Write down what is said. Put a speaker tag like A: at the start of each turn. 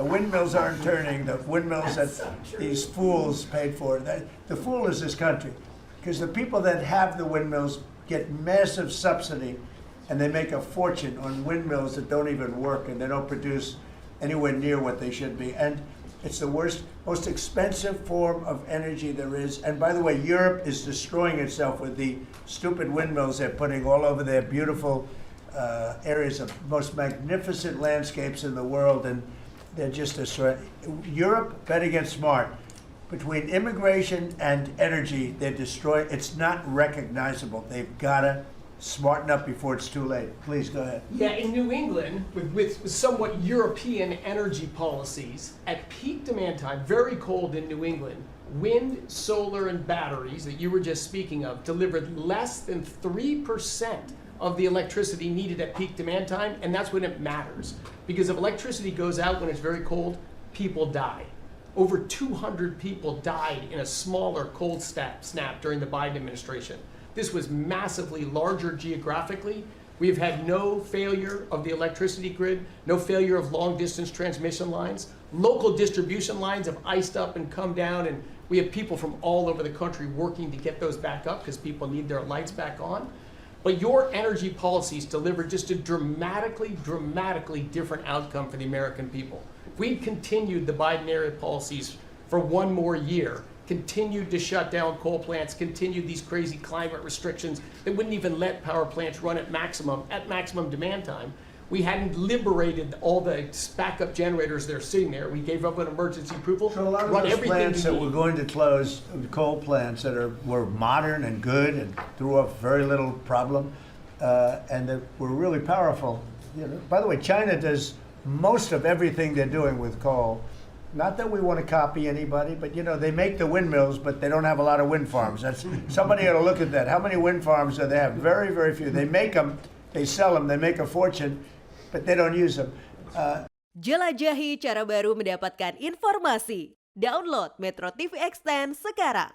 A: The windmills aren't turning. The windmills that these fools paid for. The fool is this country, because the people that have the windmills get massive subsidy, and they make a fortune on windmills that don't even work, and they don't produce anywhere near what they should be. And it's the worst, most expensive form of energy there is. And by the way, Europe is destroying itself with the stupid windmills they're putting all over their beautiful areas of most magnificent landscapes in the world, and they're just destroying. Europe, better get smart. Between immigration and energy, they're destroying. It's not recognizable. They've got to smarten up before it's too late. Please go ahead.
B: Yeah, in New England, with somewhat European energy policies, at peak demand time, very cold in New England, wind, solar, and batteries that you were just speaking of delivered less than 3% of the electricity needed at peak demand time, and that's when it matters. Because if electricity goes out when it's very cold, people die. Over 200 people died in a smaller cold snap during the Biden administration. This was massively larger geographically. We've had no failure of the electricity grid, no failure of long distance transmission lines. Local distribution lines have iced up and come down, and we have people from all over the country working to get those back up because people need their lights back on. But your energy policies delivered just a dramatically different outcome for the American people. If we'd continued the Biden-era policies for one more year, continued to shut down coal plants, continued these crazy climate restrictions that wouldn't even let power plants run at maximum demand time, we hadn't liberated all the backup generators that are sitting there. We gave up an emergency approval.
A: So a lot of those plants that were going to close, coal plants that were modern and good and threw up very little problem, and that were really powerful. You know, by the way, China does most of everything they're doing with coal. Not that we want to copy anybody, but you know, they make the windmills, but they don't have a lot of wind farms. That's, somebody ought to look at that. How many wind farms do they have? Very, very few. They make them, they sell them, they make a fortune, but they don't use them.
C: Jelajahi cara baru mendapatkan informasi. Download Metro TV Extend sekarang.